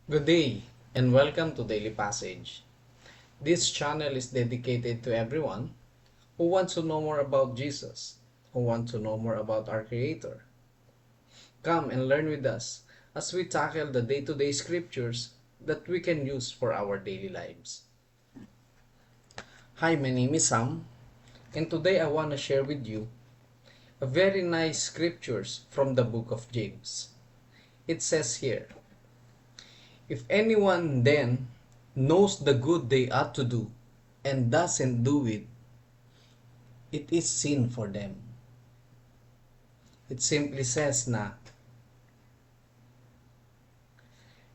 Good day and welcome to Daily Passage. This channel is dedicated to everyone who wants to know more about Jesus, who wants to know more about our Creator. Come and learn with us as we tackle the day-to-day scriptures that we can use for our daily lives. Hi, my name is Sam, and today I want to share with you a very nice scriptures from the book of James. It says here, if anyone then knows the good they ought to do and doesn't do it, it is sin for them. It simply says na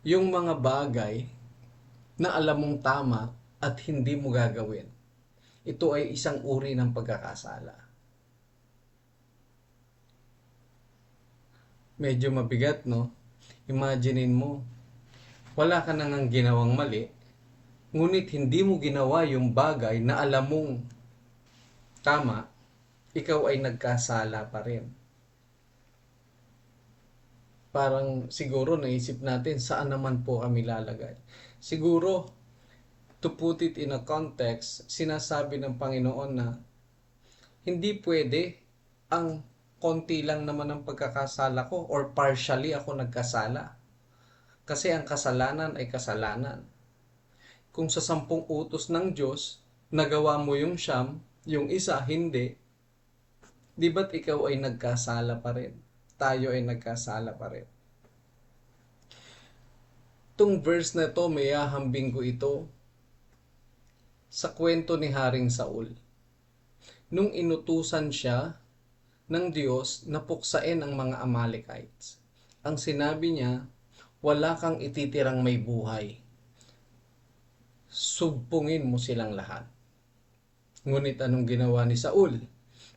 yung mga bagay na alam mong tama at hindi mo gagawin, ito ay isang uri ng pagkakasala. Medyo mabigat, no? Imaginein mo, wala ka nang ginawang mali, ngunit hindi mo ginawa yung bagay na alam mong tama, ikaw ay nagkasala pa rin. Parang siguro naisip natin saan naman po kami lalagay. Siguro, to put it in a context, sinasabi ng Panginoon na hindi pwede ang konti lang naman ang pagkakasala ko or partially ako nagkasala. Kasi ang kasalanan ay kasalanan. Kung sa 10 utos ng Diyos, nagawa mo yung 9, yung isa hindi, di ba't ikaw ay nagkasala pa rin? Tayo ay nagkasala pa rin. Itong verse na to, may ahambing ko ito sa kwento ni Haring Saul. Nung inutusan siya ng Diyos na puksain ang mga Amalekites. Ang sinabi niya, wala kang ititirang may buhay. Sugpungin mo silang lahat. Ngunit anong ginawa ni Saul?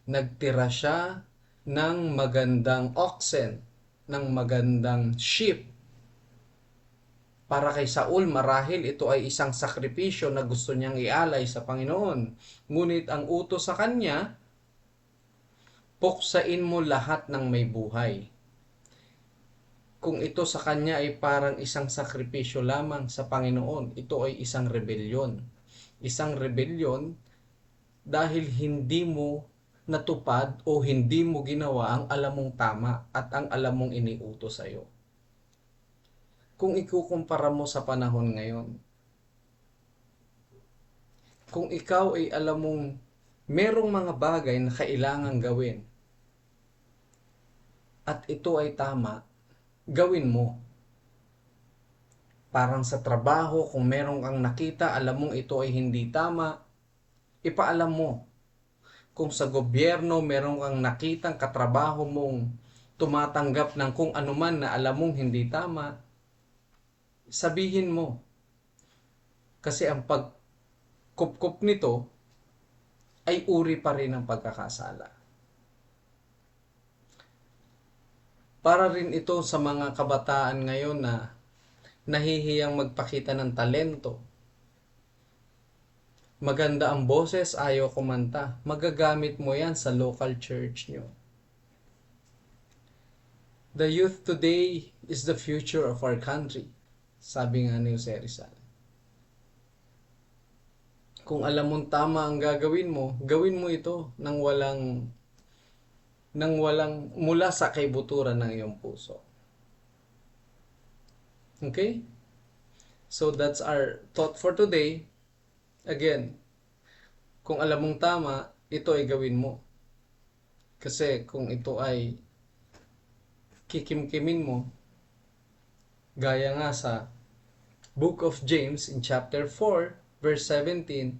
Nagtira siya ng magandang oxen, ng magandang sheep. Para kay Saul, marahil ito ay isang sakripisyo na gusto niyang ialay sa Panginoon. Ngunit ang utos sa kanya, puksain mo lahat ng may buhay. Kung ito sa kanya ay parang isang sakripisyo lamang sa Panginoon, ito ay isang rebelyon. Isang rebelyon dahil hindi mo natupad o hindi mo ginawa ang alam mong tama at ang alam mong iniutos sa iyo. Kung ikukumpara mo sa panahon ngayon, kung ikaw ay alam mong merong mga bagay na kailangan gawin at ito ay tama, gawin mo. Parang sa trabaho, kung meron kang nakita, alam mong ito ay hindi tama, ipaalam mo. Kung sa gobyerno, meron kang nakitang katrabaho mong tumatanggap ng kung anuman na alam mong hindi tama, sabihin mo. Kasi ang pagkupkup nito ay uri pa rin ng pagkakasala. Para rin ito sa mga kabataan ngayon na nahihiyang magpakita ng talento. Maganda ang boses, ayaw kumanta. Magagamit mo yan sa local church nyo. The youth today is the future of our country. Sabi nga ni Jose Rizal. Kung alam mong tama ang gagawin mo ito nang walang mula sa kaibuturan ng iyong puso. Okay? So that's our thought for today. Again, kung alam mong tama, ito ay gawin mo. Kasi kung ito ay kikimkimin mo, gaya nga sa Book of James in chapter 4, verse 17,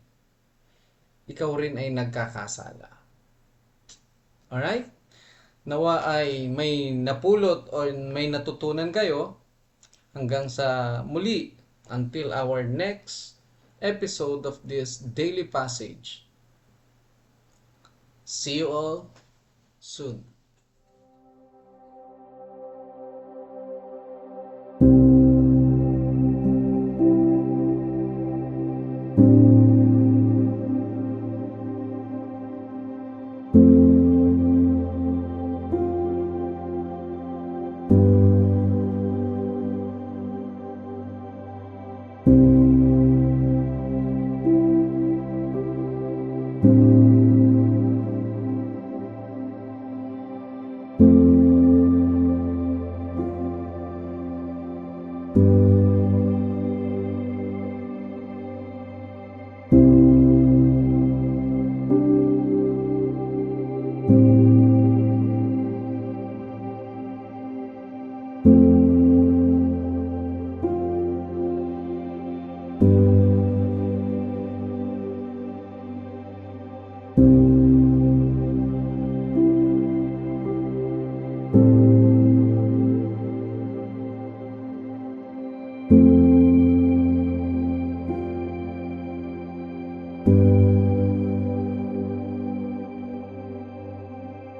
ikaw rin ay nagkakasala. Alright? Nawa ay may napulot o may natutunan kayo hanggang sa muli until our next episode of this daily passage. See you all soon.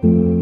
Thank you.